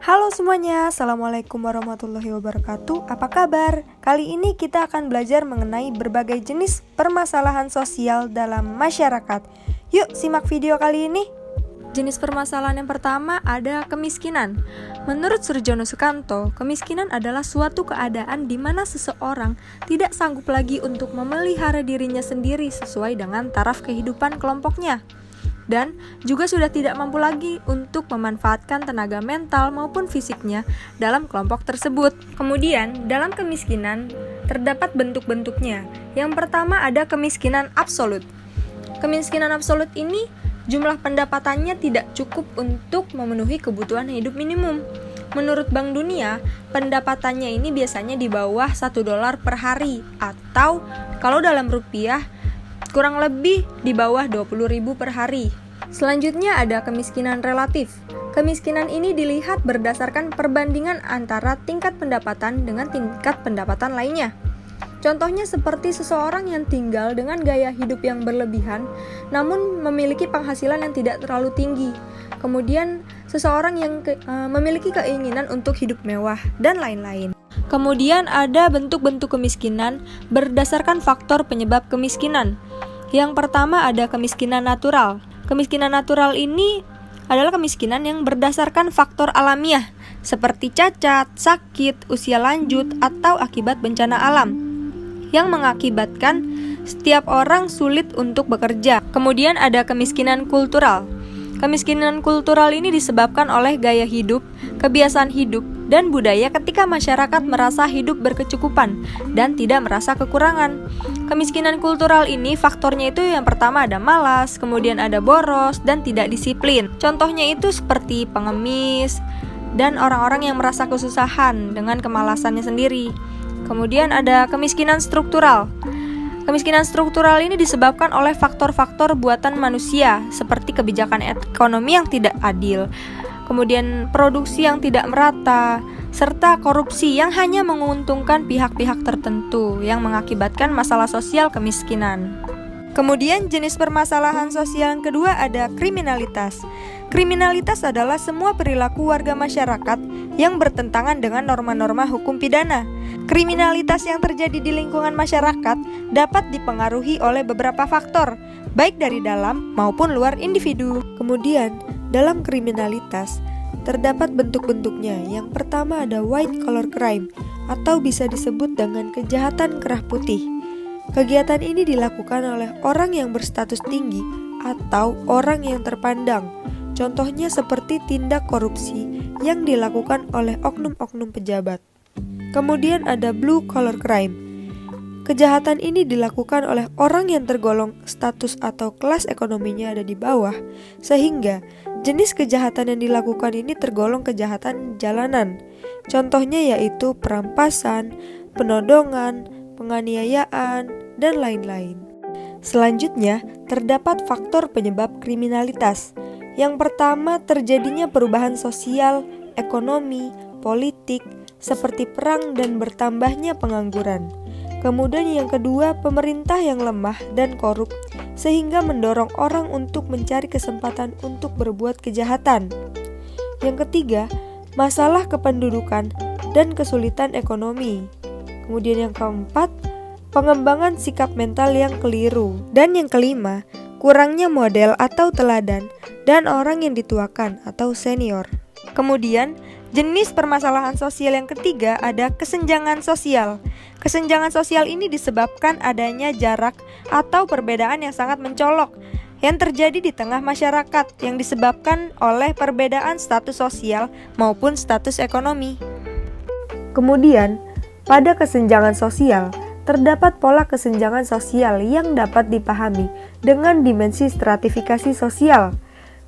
Halo semuanya, Assalamualaikum warahmatullahi wabarakatuh. Apa kabar? Kali ini kita akan belajar mengenai berbagai jenis permasalahan sosial dalam masyarakat. Yuk simak video kali ini. Jenis permasalahan yang pertama ada kemiskinan. Menurut Surjono Sukanto, kemiskinan adalah suatu keadaan di mana seseorang tidak sanggup lagi untuk memelihara dirinya sendiri sesuai dengan taraf kehidupan kelompoknya, dan juga sudah tidak mampu lagi untuk memanfaatkan tenaga mental maupun fisiknya dalam kelompok tersebut. Kemudian, dalam kemiskinan terdapat bentuk-bentuknya. Yang pertama ada kemiskinan absolut. Kemiskinan absolut ini jumlah pendapatannya tidak cukup untuk memenuhi kebutuhan hidup minimum. Menurut Bank Dunia, pendapatannya ini biasanya di bawah $1 per hari, atau kalau dalam rupiah kurang lebih di bawah 20.000 per hari. Selanjutnya ada kemiskinan relatif. Kemiskinan ini dilihat berdasarkan perbandingan antara tingkat pendapatan dengan tingkat pendapatan lainnya. Contohnya seperti seseorang yang tinggal dengan gaya hidup yang berlebihan namun memiliki penghasilan yang tidak terlalu tinggi. Kemudian seseorang yang memiliki keinginan untuk hidup mewah dan lain-lain. Kemudian ada bentuk-bentuk kemiskinan berdasarkan faktor penyebab kemiskinan. Yang pertama ada kemiskinan natural. Kemiskinan natural ini adalah kemiskinan yang berdasarkan faktor alamiah seperti cacat, sakit, usia lanjut, atau akibat bencana alam yang mengakibatkan setiap orang sulit untuk bekerja. Kemudian ada kemiskinan kultural. Kemiskinan kultural ini disebabkan oleh gaya hidup, kebiasaan hidup, dan budaya ketika masyarakat merasa hidup berkecukupan dan tidak merasa kekurangan. Kemiskinan kultural ini faktornya itu yang pertama ada malas, kemudian ada boros, dan tidak disiplin. Contohnya itu seperti pengemis dan orang-orang yang merasa kesusahan dengan kemalasannya sendiri. Kemudian ada kemiskinan struktural. Kemiskinan struktural ini disebabkan oleh faktor-faktor buatan manusia seperti kebijakan ekonomi yang tidak adil, kemudian produksi yang tidak merata, serta korupsi yang hanya menguntungkan pihak-pihak tertentu yang mengakibatkan masalah sosial kemiskinan. Kemudian jenis permasalahan sosial yang kedua ada kriminalitas. Kriminalitas adalah semua perilaku warga masyarakat yang bertentangan dengan norma-norma hukum pidana. Kriminalitas yang terjadi di lingkungan masyarakat dapat dipengaruhi oleh beberapa faktor, baik dari dalam maupun luar individu. Kemudian, dalam kriminalitas terdapat bentuk-bentuknya. Yang pertama ada white collar crime, atau bisa disebut dengan kejahatan kerah putih. Kegiatan ini dilakukan oleh orang yang berstatus tinggi atau orang yang terpandang. Contohnya seperti tindak korupsi yang dilakukan oleh oknum-oknum pejabat. Kemudian ada blue collar crime. Kejahatan ini dilakukan oleh orang yang tergolong status atau kelas ekonominya ada di bawah, sehingga jenis kejahatan yang dilakukan ini tergolong kejahatan jalanan. Contohnya yaitu perampasan, penodongan, penganiayaan, dan lain-lain. Selanjutnya, terdapat faktor penyebab kriminalitas. Yang pertama, terjadinya perubahan sosial, ekonomi, politik, seperti perang dan bertambahnya pengangguran. Kemudian yang kedua, pemerintah yang lemah dan korup, sehingga mendorong orang untuk mencari kesempatan untuk berbuat kejahatan. Yang ketiga, masalah kependudukan dan kesulitan ekonomi. Kemudian yang keempat, pengembangan sikap mental yang keliru. Dan yang kelima, kurangnya model atau teladan dan orang yang dituakan atau senior. Kemudian, jenis permasalahan sosial yang ketiga ada kesenjangan sosial. Kesenjangan sosial ini disebabkan adanya jarak atau perbedaan yang sangat mencolok yang terjadi di tengah masyarakat yang disebabkan oleh perbedaan status sosial maupun status ekonomi. Kemudian, pada kesenjangan sosial, terdapat pola kesenjangan sosial yang dapat dipahami dengan dimensi stratifikasi sosial.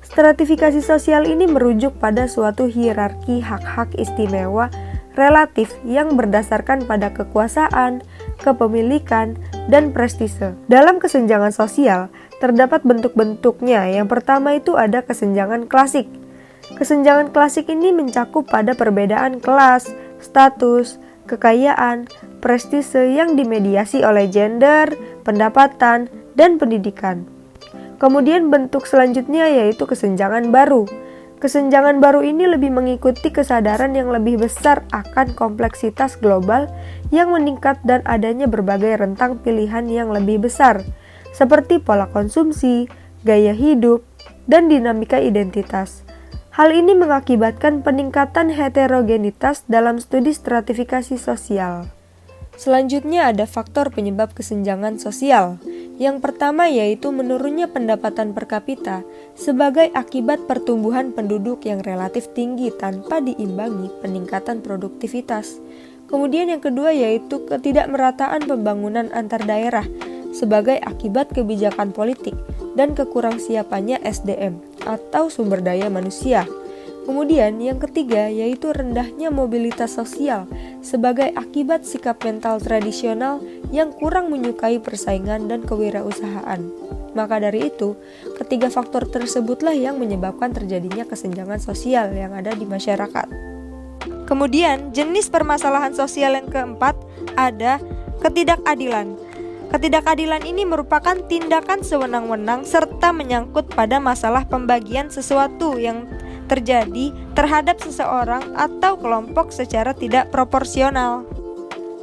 Stratifikasi sosial ini merujuk pada suatu hierarki hak-hak istimewa relatif yang berdasarkan pada kekuasaan, kepemilikan, dan prestise. Dalam kesenjangan sosial, terdapat bentuk-bentuknya. Yang pertama itu ada kesenjangan klasik. Kesenjangan klasik ini mencakup pada perbedaan kelas, status, kekayaan, prestise yang dimediasi oleh gender, pendapatan, dan pendidikan. Kemudian bentuk selanjutnya yaitu kesenjangan baru. Kesenjangan baru ini lebih mengikuti kesadaran yang lebih besar akan kompleksitas global yang meningkat dan adanya berbagai rentang pilihan yang lebih besar, seperti pola konsumsi, gaya hidup, dan dinamika identitas. Hal ini mengakibatkan peningkatan heterogenitas dalam studi stratifikasi sosial. Selanjutnya ada faktor penyebab kesenjangan sosial. Yang pertama yaitu menurunnya pendapatan per kapita sebagai akibat pertumbuhan penduduk yang relatif tinggi tanpa diimbangi peningkatan produktivitas. Kemudian yang kedua yaitu ketidakmerataan pembangunan antar daerah sebagai akibat kebijakan politik dan kekurangsiapannya SDM atau sumber daya manusia. Kemudian yang ketiga yaitu rendahnya mobilitas sosial sebagai akibat sikap mental tradisional yang kurang menyukai persaingan dan kewirausahaan. Maka dari itu, ketiga faktor tersebutlah yang menyebabkan terjadinya kesenjangan sosial yang ada di masyarakat. Kemudian jenis permasalahan sosial yang keempat ada ketidakadilan. Ketidakadilan ini merupakan tindakan sewenang-wenang serta menyangkut pada masalah pembagian sesuatu yang terjadi terhadap seseorang atau kelompok secara tidak proporsional.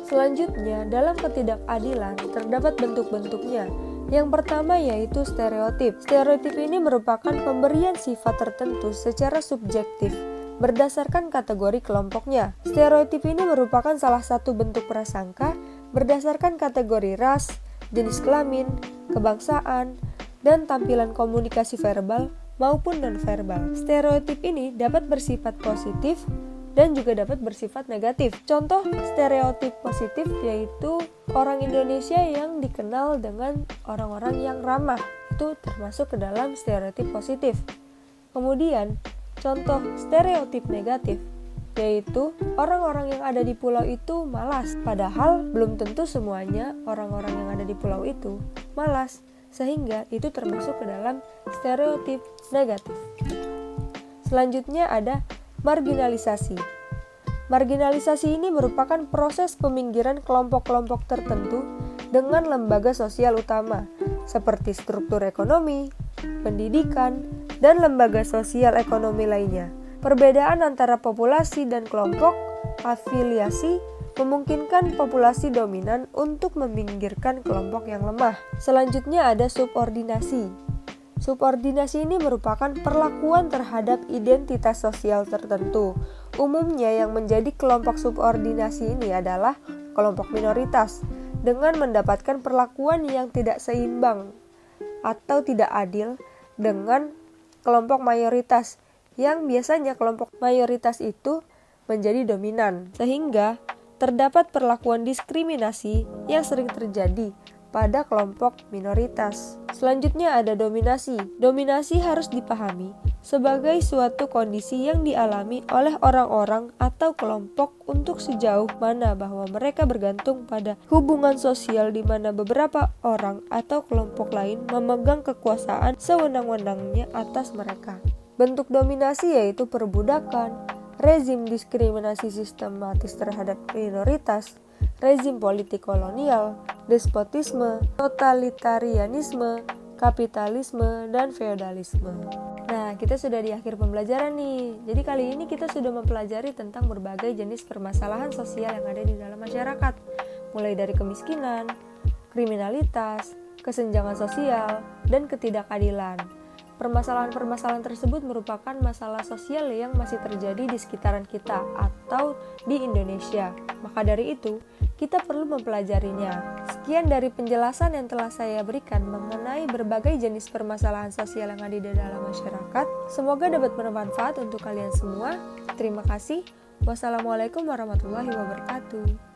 Selanjutnya, dalam ketidakadilan terdapat bentuk-bentuknya. Yang pertama yaitu stereotip. Stereotip ini merupakan pemberian sifat tertentu secara subjektif berdasarkan kategori kelompoknya. Stereotip ini merupakan salah satu bentuk prasangka berdasarkan kategori ras, jenis kelamin, kebangsaan, dan tampilan komunikasi verbal maupun nonverbal. Stereotip ini dapat bersifat positif dan juga dapat bersifat negatif. Contoh stereotip positif yaitu orang Indonesia yang dikenal dengan orang-orang yang ramah. Itu termasuk ke dalam stereotip positif. Kemudian, contoh stereotip negatif yaitu orang-orang yang ada di pulau itu malas. Padahal belum tentu semuanya orang-orang yang ada di pulau itu malas. Sehingga itu termasuk ke dalam stereotip negatif. Selanjutnya ada marginalisasi. Marginalisasi ini merupakan proses peminggiran kelompok-kelompok tertentu dengan lembaga sosial utama, seperti struktur ekonomi, pendidikan, dan lembaga sosial ekonomi lainnya. Perbedaan antara populasi dan kelompok afiliasi memungkinkan populasi dominan untuk meminggirkan kelompok yang lemah. Selanjutnya ada subordinasi. Subordinasi ini merupakan perlakuan terhadap identitas sosial tertentu. Umumnya yang menjadi kelompok subordinasi ini adalah kelompok minoritas dengan mendapatkan perlakuan yang tidak seimbang atau tidak adil dengan kelompok mayoritas, yang biasanya kelompok mayoritas itu menjadi dominan, sehingga terdapat perlakuan diskriminasi yang sering terjadi pada kelompok minoritas. Selanjutnya ada dominasi. Dominasi harus dipahami sebagai suatu kondisi yang dialami oleh orang-orang atau kelompok untuk sejauh mana bahwa mereka bergantung pada hubungan sosial di mana beberapa orang atau kelompok lain memegang kekuasaan sewenang-wenangnya atas mereka. Bentuk dominasi yaitu perbudakan, rezim diskriminasi sistematis terhadap minoritas, rezim politik kolonial, despotisme, totalitarianisme, kapitalisme, dan feodalisme. Nah, kita sudah di akhir pembelajaran nih. Jadi kali ini kita sudah mempelajari tentang berbagai jenis permasalahan sosial yang ada di dalam masyarakat, mulai dari kemiskinan, kriminalitas, kesenjangan sosial, dan ketidakadilan. Permasalahan-permasalahan tersebut merupakan masalah sosial yang masih terjadi di sekitaran kita atau di Indonesia. Maka dari itu, kita perlu mempelajarinya. Sekian dari penjelasan yang telah saya berikan mengenai berbagai jenis permasalahan sosial yang ada di dalam masyarakat. Semoga dapat bermanfaat untuk kalian semua. Terima kasih. Wassalamualaikum warahmatullahi wabarakatuh.